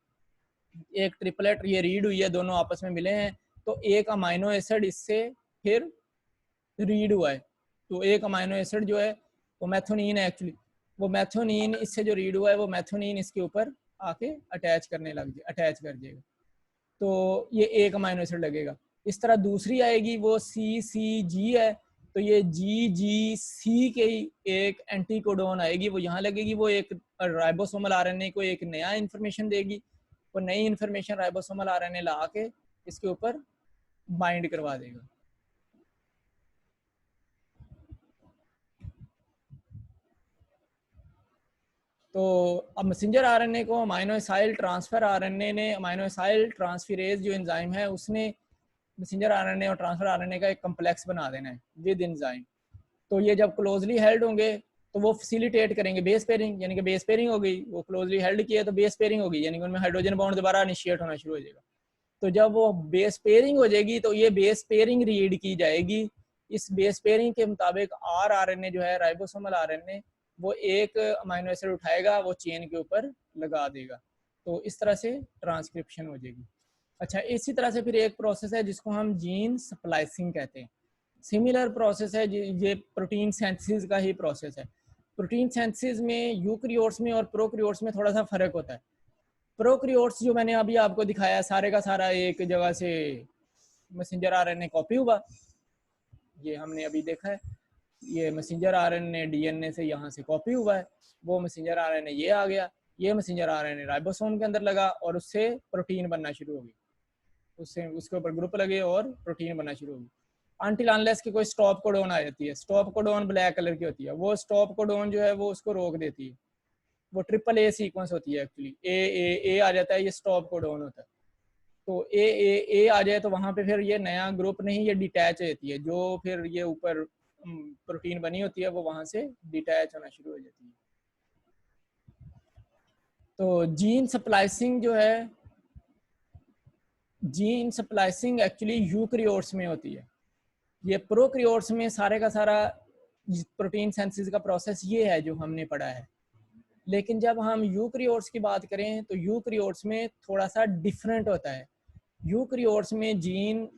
एक ट्रिपलेट ये रीड हुई है, दोनों आपस में मिले हैं, तो एक अमाइनो एसिड इससे फिर रीड हुआ है। तो एक अमाइनो एसिड जो है वो मैथोनीन है एक्चुअली, वो मैथोनीन इससे जो रीड हुआ है वो मैथोनीन इसके ऊपर आके अटैच करने लग जाए, अटैच कर जाएगा, तो ये एक अमाइनो एसिड लगेगा। इस तरह दूसरी आएगी वो CCG है, तो ये GGC के एक एंटी कोडोन आएगी, वो यहाँ लगेगी, वो एक राइबोसोमल आरएनए को एक नया इन्फॉर्मेशन देगी, वो नई इन्फॉर्मेशन राइबोसोमल आरएनए ला के इसके ऊपर बाइंड करवा देगा। तो अब मैसेंजर आरएनए को अमाइनो एसाइल ट्रांसफर आरएनए ने, अमाइनो एसाइल ट्रांसफिरेज जो एंजाइम है उसने मैसेंजर आरएनए और ट्रांसफर आरएनए का एक कम्प्लेक्स बना देना है विद एंजाइम। तो ये जब क्लोजली हेल्ड होंगे तो वो फैसिलिटेट करेंगे बेस पेयरिंग, यानी कि बेस पेयरिंग हो गई, वो क्लोजली हेल्ड किया तो बेस पेयरिंग होगी, यानी कि उनमें हाइड्रोजन बॉन्ड दोबारा इनिशिएट होना शुरू हो जाएगा। तो जब वो बेस पेयरिंग हो जाएगी तो ये बेस पेयरिंग रीड की जाएगी, इस बेस पेयरिंग के मुताबिक आरएनए जो है राइबोसोमल आरएनए वो एक अमाइनो एसिड उठाएगा, वो चेन के ऊपर लगा देगा, तो इस तरह से ट्रांसक्रिप्शन हो जाएगी। अच्छा, इसी तरह से फिर एक प्रोसेस है जिसको हम जीन स्प्लाइसिंग कहते हैं, सिमिलर प्रोसेस है, ये प्रोटीन सिंथेसिस का ही प्रोसेस है। प्रोटीन सिंथेसिस में यूकैरियोट्स में और प्रोकैरियोट्स में थोड़ा सा फर्क होता है। प्रोकैरियोट्स जो मैंने अभी आपको दिखाया सारे का सारा एक जगह से मैसेंजर आरएनए कॉपी हुआ, ये हमने अभी देखा है, ये मैसेंजर आरएनए डीएनए से यहाँ से कॉपी हुआ है, वो मैसेंजर आरएनए ये आ गया, ये मैसेंजर आरएनए राइबोसोम के अंदर लगा और उससे प्रोटीन बनना शुरू हो गई, उससे उसके ऊपर ग्रुप लगे और प्रोटीन बनना शुरू हो गई। अनटिल अनलेस की कोई स्टॉप कोडोन आ जाती है, स्टॉप कोडोन ब्लैक कलर की होती है, वो स्टॉप कोडोन जो है वो उसको रोक देती है, वो AAA सीक्वेंस होती है एक्चुअली, ए आ जाता है, ये स्टॉप कोडोन होता है। तो ए आ जाए तो वहाँ पे फिर ये नया ग्रुप नहीं, ये डिटैच होती है, जो फिर ये ऊपर प्रोटीन बनी होती है वो वहाँ से डिटैच होना शुरू हो जाती है। तो जीन स्प्लाइसिंग जो है, जीन स्प्लाइसिंग एक्चुअली यूकैरियोट्स में होती है, ये प्रोकैरियोट्स में सारे का सारा प्रोटीन सिंथेसिस का प्रोसेस ये है जो हमने पढ़ा है। लेकिन जब हम यूकैरियोट्स की बात करें तो यूकैरियोट्स में थोड़ा सा डिफरेंट होता है। यूकैरियोट्स में जीन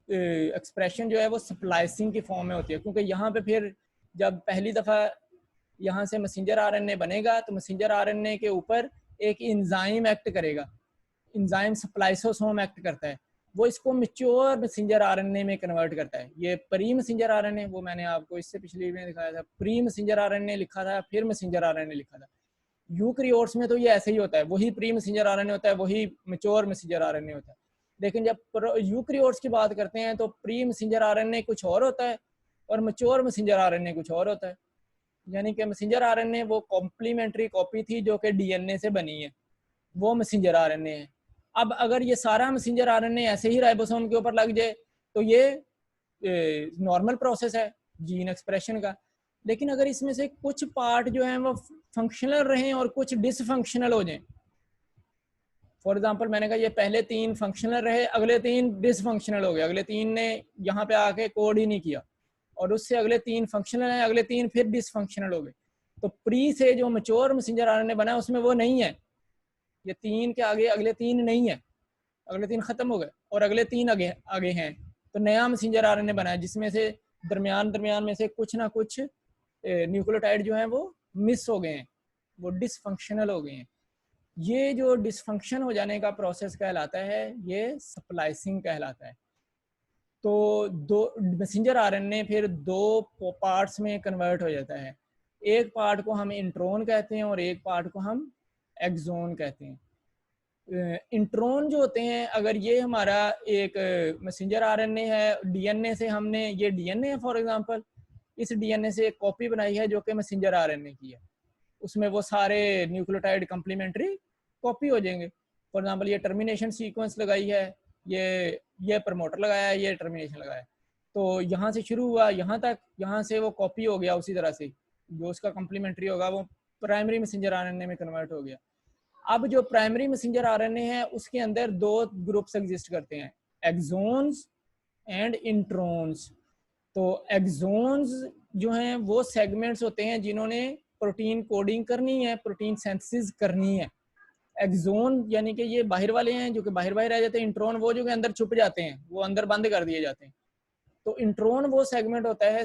एक्सप्रेशन जो है वो स्प्लाइसिंग की फॉर्म में होती है, क्योंकि यहाँ पे फिर जब पहली दफ़ा यहाँ से मैसेंजर आरएनए बनेगा तो मैसेंजर आरएनए के ऊपर एक एंजाइम एक्ट करेगा, एंजाइम स्प्लाइसोसोम एक्ट करता है, वो इसको मैच्योर मैसेंजर आरएनए में कन्वर्ट करता है। ये प्री मैसेंजर आरएनए, वो मैंने आपको इससे पिछली में दिखाया था, प्री मैसेंजर आरएनए लिखा था, फिर मैसेंजर आरएनए लिखा था। यूकैरियोट्स में तो ये ऐसे ही होता है, वही प्री मैसेंजर आरएनए होता है, वही मैच्योर मैसेंजर आरएनए होता है। लेकिन जब यूकैरियोट्स की बात करते हैं तो प्री मैसेंजर आरएनए कुछ और होता है और मैच्योर मैसेंजर आरएनए कुछ और होता है। यानी कि मैसेंजर आरएनए वो कॉम्प्लीमेंट्री कॉपी थी जो कि डीएनए से बनी है, वो मैसेंजर आरएनए है। अब अगर ये सारा मैसेंजर आरएनए ऐसे ही राइबोसोम के ऊपर लग जाए तो ये नॉर्मल प्रोसेस है जीन एक्सप्रेशन का। लेकिन अगर इसमें से कुछ पार्ट जो है वो फंक्शनल रहें और कुछ डिसफंक्शनल हो जाएं, फॉर एग्जांपल मैंने कहा ये पहले 3 फंक्शनल रहे, अगले 3 डिसफंक्शनल हो गए, अगले 3 ने यहाँ पे आके कोड ही नहीं किया, और उससे अगले 3 फंक्शनल हैं, अगले 3 फिर डिसफंक्शनल हो गए। तो प्री से जो मैच्योर मैसेंजर आरएनए बना उसमें वो नहीं है, ये 3 के आगे अगले 3 नहीं है, अगले 3 खत्म हो गए और अगले 3 आगे आगे हैं। तो नया मैसेंजर आरएनए बना है जिसमें से दरमियान में से कुछ ना कुछ न्यूक्लियोटाइड जो हैं वो मिस हो गए हैं, वो डिसफंक्शनल हो गए हैं। ये जो डिसफंक्शन हो जाने का प्रोसेस कहलाता है ये स्प्लाइसिंग कहलाता है। तो दो मैसेंजर आरएनए फिर दो पार्ट्स में कन्वर्ट हो जाता है। एक पार्ट को हम इंट्रोन कहते हैं और एक पार्ट को हम एक्सोन कहते हैं। इंट्रोन जो होते हैं, अगर ये हमारा एक मैसेंजर आरएनए है, डीएनए से हमने, ये डीएनए है फॉर एग्जांपल, इस डीएनए से एक कॉपी बनाई है जो कि मैसेंजर आरएनए की है, उसमें वो सारे न्यूक्लियोटाइड कम्प्लीमेंट्री कॉपी हो जाएंगे। फॉर एग्जांपल ये टर्मिनेशन सीक्वेंस लगाई है, ये प्रमोटर लगाया है, ये टर्मिनेशन लगाया है, तो यहाँ से शुरू हुआ यहाँ तक, यहाँ से वो कॉपी हो गया, उसी तरह से जो उसका कम्प्लीमेंट्री होगा वो प्राइमरी मैसेंजर आरएनए में कन्वर्ट हो गया। अब जो प्राइमरी मैसेंजर आरएनए है उसके अंदर दो ग्रुप्स एग्जिस्ट करते हैं, एक्सोन्स एंड इंट्रोन्स। तो एक्सोन्स जो हैं वो सेगमेंट्स होते हैं जिन्होंने प्रोटीन कोडिंग करनी है, प्रोटीन सिंथेसिस करनी है। एक्सोन यानी कि ये बाहर वाले हैं जो कि बाहर बाहर रह जाते हैं, इंट्रोन वो जो कि अंदर छुप जाते हैं, वो अंदर बंद कर दिए जाते हैं। तो इंट्रोन वो सेगमेंट होता है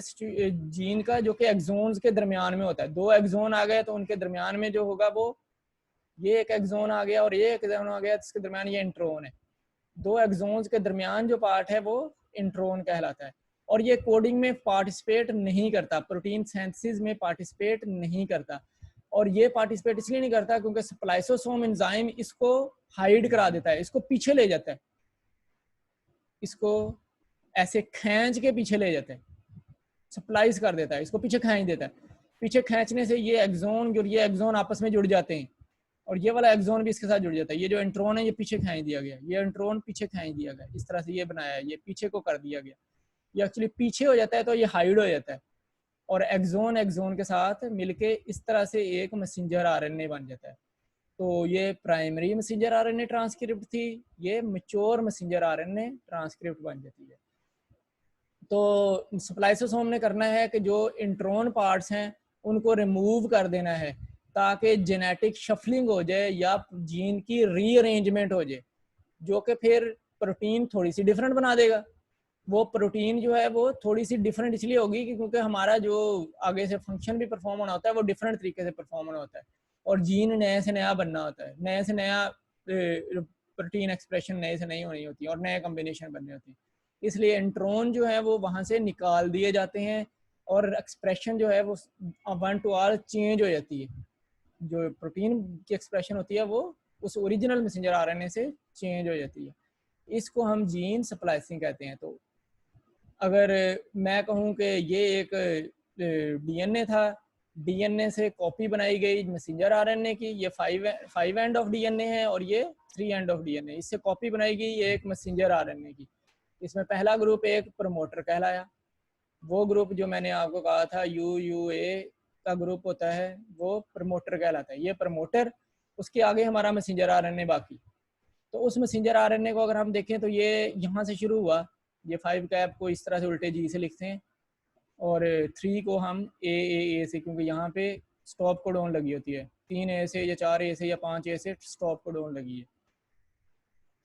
जीन का जो कि एक्सोन्स के दरमियान में होता है। दो एक्सोन आ गए तो उनके दरमियान में जो होगा वो, ये एक एक्सोन आ गया और ये एक एक्सोन आ गया, इसके दरमियान ये इंट्रोन है। दो एक्सोन्स के दरमियान जो पार्ट है वो इंट्रोन कहलाता है। और ये कोडिंग में पार्टिसिपेट नहीं करता, प्रोटीन सिंथेसिस में पार्टिसिपेट नहीं करता। और ये पार्टिसिपेट इसलिए नहीं करता क्योंकि स्प्लाइसोसोम एंजाइम इसको हाइड करा देता है, इसको पीछे ले जाता है, इसको ऐसे खींच के पीछे ले जाता है, स्प्लाइस कर देता है, इसको पीछे खींच देता है। पीछे खींचने से ये एक्सोन और ये एक्सोन आपस में जुड़ जाते हैं और ये वाला एक्सोन भी इसके साथ जुड़ जाता है। ये जो इंट्रोन है ये पीछे खींच दिया गया, ये इंट्रोन पीछे खींच दिया गया, इस तरह से ये बनाया है, ये पीछे को कर दिया गया। ये एक्चुअली पीछे हो जाता है तो ये हाइड हो जाता है और एक्सोन एक्सोन के साथ मिलके इस तरह से एक मैसेंजर आरएनए बन जाता है। तो ये प्राइमरी मैसेंजर आरएनए ट्रांसक्रिप्ट थी, ये मैच्योर मैसेंजर आरएनए ट्रांसक्रिप्ट बन जाती है। तो स्प्लाइसोसोम ने करना है कि जो इंट्रोन पार्ट्स हैं उनको रिमूव कर देना है ताकि जेनेटिक शफलिंग हो जाए या जीन की रीअरेंजमेंट हो जाए, जो कि फिर प्रोटीन थोड़ी सी डिफरेंट बना देगा। वो प्रोटीन जो है वो थोड़ी सी डिफरेंट इसलिए होगी क्योंकि हमारा जो आगे से फंक्शन भी परफॉर्म होना होता है वो डिफरेंट तरीके से परफॉर्म होना होता है और जीन नए से नया बनना होता है, नए से नया प्रोटीन एक्सप्रेशन नए से नई होनी होती है और नए कम्बिनेशन बनने होते हैं। इसलिए इंट्रोन जो है वो वहाँ से निकाल दिए जाते हैं और एक्सप्रेशन जो है वो 1 to R चेंज हो जाती है। जो प्रोटीन की एक्सप्रेशन होती है वो उस ओरिजिनल मैसेंजर आरएनए से चेंज हो जाती है। इसको हम जीन स्प्लाइसिंग कहते हैं। तो अगर मैं कहूँ कि ये एक डीएनए था, डीएनए से कॉपी बनाई गई मैसेंजर आरएनए की, ये 5 एंड ऑफ डीएनए है और ये 3 एंड ऑफ डीएनए, इससे कॉपी बनाई गई एक मैसेंजर आरएनए की। इसमें पहला ग्रुप एक प्रमोटर कहलाया, वो ग्रुप जो मैंने आपको कहा था UUA का ग्रुप होता है वो प्रमोटर कहलाता है, ये प्रमोटर, उसके आगे हमारा मैसेंजर आरएनए बाकी। तो उस मैसेंजर आरएनए को अगर हम देखें तो ये यहाँ से शुरू हुआ, ये 5 कैप को इस तरह से उल्टे जी से लिखते हैं और 3 को हम ए से, क्योंकि यहाँ पे स्टॉप कोडोन लगी होती है, 3 ए से या 4 ए से या 5 ए से स्टॉप कोडोन लगी है।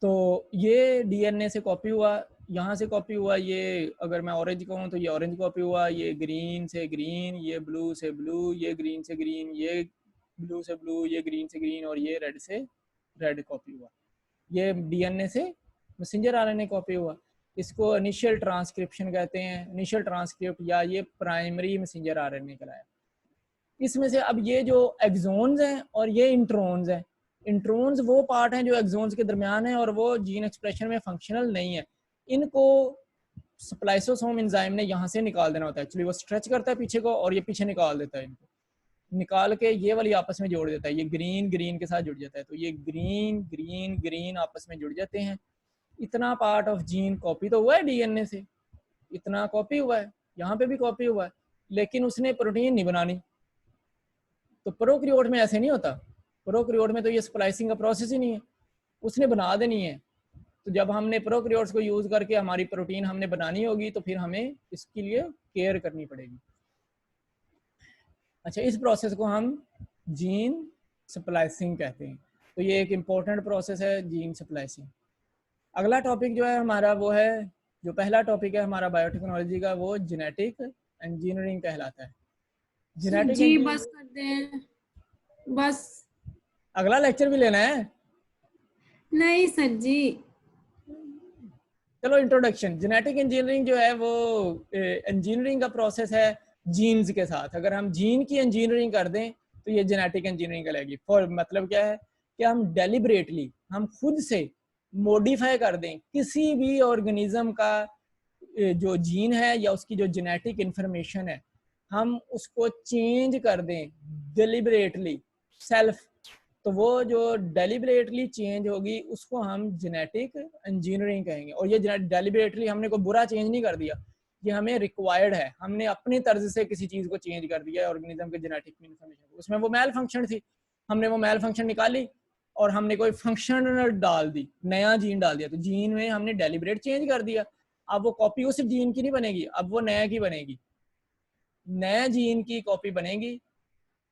तो ये डीएनए से कॉपी हुआ, यहाँ से कॉपी हुआ, ये अगर मैं ऑरेंज कहूँ तो ये ऑरेंज कॉपी हुआ, ये ग्रीन से ग्रीन, ये ब्लू से ब्लू, ये ग्रीन से ग्रीन, ये ब्लू से ब्लू, ये ग्रीन से ग्रीन और ये रेड से रेड कॉपी हुआ। ये डीएनए से मैसेंजर आरएनए कॉपी हुआ। इसको इनिशियल ट्रांसक्रिप्शन कहते हैं, इनिशियल ट्रांसक्रिप्ट, या ये प्राइमरी मैसेंजर आरएनए कहलाया। इसमें से अब ये जो एक्सोन्स हैं और ये इंट्रोन्स हैं, इंट्रोन्स वो पार्ट हैं जो एक्सोन्स के दरमियान है और वो जीन एक्सप्रेशन में फंक्शनल नहीं है। इनको स्प्लाइसोसोम एंजाइम ने यहाँ से निकाल देना होता है। एक्चुअली वो स्ट्रेच करता है पीछे को और ये पीछे निकाल देता है, इनको निकाल के ये वाली आपस में जोड़ देता है, ये ग्रीन ग्रीन के साथ जुड़ जाता है। तो ये ग्रीन ग्रीन ग्रीन आपस में जुड़ जाते हैं। इतना पार्ट ऑफ जीन कॉपी तो हुआ है डीएनए से, इतना कॉपी हुआ है, यहाँ पे भी कॉपी हुआ है, लेकिन उसने प्रोटीन नहीं बनानी। तो प्रोकैरियोट में ऐसे नहीं होता, प्रोकैरियोट में तो ये स्प्लाइसिंग का प्रोसेस ही नहीं है, उसने बना देनी है। तो जब हमने प्रोकैरियोट्स को यूज करके हमारी प्रोटीन हमने बनानी होगी तो फिर हमें इसके लिए केयर करनी पड़ेगी। अच्छा, इस प्रोसेस को हम जीन स्प्लाइसिंग कहते हैं। तो ये एक इम्पोर्टेंट प्रोसेस है जीन स्प्लाइसिंग। अगला टॉपिक जो है हमारा वो है, जो पहला टॉपिक है हमारा बायोटेक्नोलॉजी का, वो जेनेटिक इंजीनियरिंग कहलाता है। जेनेटिक जी बस कर दें, बस अगला लेक्चर भी लेना है? नहीं सर जी। चलो इंट्रोडक्शन। जेनेटिक इंजीनियरिंग जो है वो इंजीनियरिंग का प्रोसेस है जीन्स के साथ। अगर हम जीन की इंजीनियरिंग कर दें तो ये जेनेटिक इंजीनियरिंग कहलाएगी। फॉर मतलब क्या है कि हम डेलिबरेटली, हम खुद से मॉडिफाई कर दें किसी भी ऑर्गेनिज्म का जो जीन है या उसकी जो जेनेटिक इंफॉर्मेशन है, हम उसको चेंज कर दें डेलिबरेटली, सेल्फ। तो वो जो डेलिबरेटली चेंज होगी उसको हम जेनेटिक इंजीनियरिंग कहेंगे। और ये डेलिबरेटली हमने कोई बुरा चेंज नहीं कर दिया, ये हमें रिक्वायर्ड है, हमने अपनी तर्ज से किसी चीज़ को चेंज कर दिया है ऑर्गेनिज्म के जेनेटिक इन्फॉर्मेशन को। उसमें वो मेल फंक्शन थी, हमने वो मेल फंक्शन निकाली और हमने कोई फंक्शन डाल दी, नया जीन डाल दिया, तो जीन में हमने डेलिबरेट चेंज कर दिया। अब वो कॉपी उस जीन की नहीं बनेगी, अब वो नया की बनेगी, नए जीन की कॉपी बनेगी,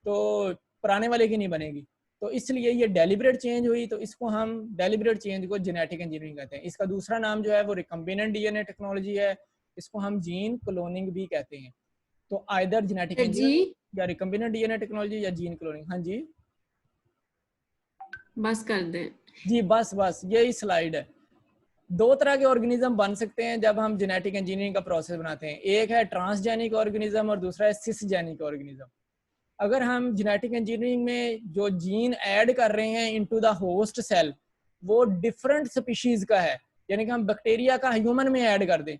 तो पुराने वाले की नहीं बनेगी। तो इसलिए ये डेलिबरेट चेंज हुई, तो इसको हम डेलिबरेट चेंज को जेनेटिक इंजीनियरिंग कहते हैं। इसका दूसरा नाम जो है वो रिकम्बिनेंट डीएनए टेक्नोलॉजी है, इसको हम जीन क्लोनिंग भी कहते हैं। तो आइदर जेनेटिक सर जी इंजीनियरिंग या रिकम्बिनेंट डीएनए टेक्नोलॉजी या जीन क्लोनिंग। हाँ जी बस कर दें। जी, बस बस यही स्लाइड है। दो तरह के ऑर्गेनिज्म बन सकते हैं जब हम जेनेटिक इंजीनियरिंग का प्रोसेस बनाते हैं, एक है ट्रांसजेनिक ऑर्गेनिज्म और दूसरा है सिसजेनिक ऑर्गेनिज्म। अगर हम जेनेटिक इंजीनियरिंग में जो जीन ऐड कर रहे हैं इनटू द होस्ट सेल, वो डिफरेंट स्पीशीज का है, यानी कि हम बैक्टीरिया का ह्यूमन में ऐड कर दें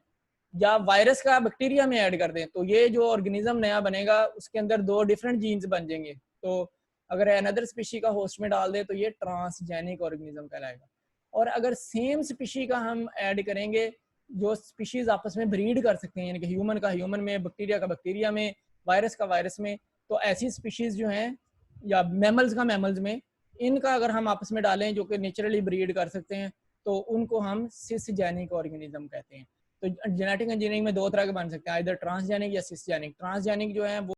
या वायरस का बैक्टीरिया में ऐड कर दें, तो ये जो ऑर्गेनिज्म नया बनेगा उसके अंदर दो डिफरेंट जीन्स बन जाएंगे। तो अगर अनदर स्पीशी का होस्ट में डाल दें तो ये ट्रांसजेनिक ऑर्गेनिज्म कहलाएगा। और अगर सेम स्पीशी का हम ऐड करेंगे, जो स्पीशीज आपस में ब्रीड कर सकते हैं, यानी कि ह्यूमन का ह्यूमन में, बैक्टीरिया का बैक्टीरिया में, वायरस का वायरस में, तो ऐसी स्पीशीज जो हैं या मैमल्स का मैमल्स में, इनका अगर हम आपस में डालें जो कि नेचुरली ब्रीड कर सकते हैं, तो उनको हम सिसजेनिक ऑर्गेनिज्म कहते हैं। तो जेनेटिक इंजीनियरिंग में दो तरह के बन सकते हैं, आइदर ट्रांसजेनिक या सिसजेनिक। ट्रांसजेनिक जो है वो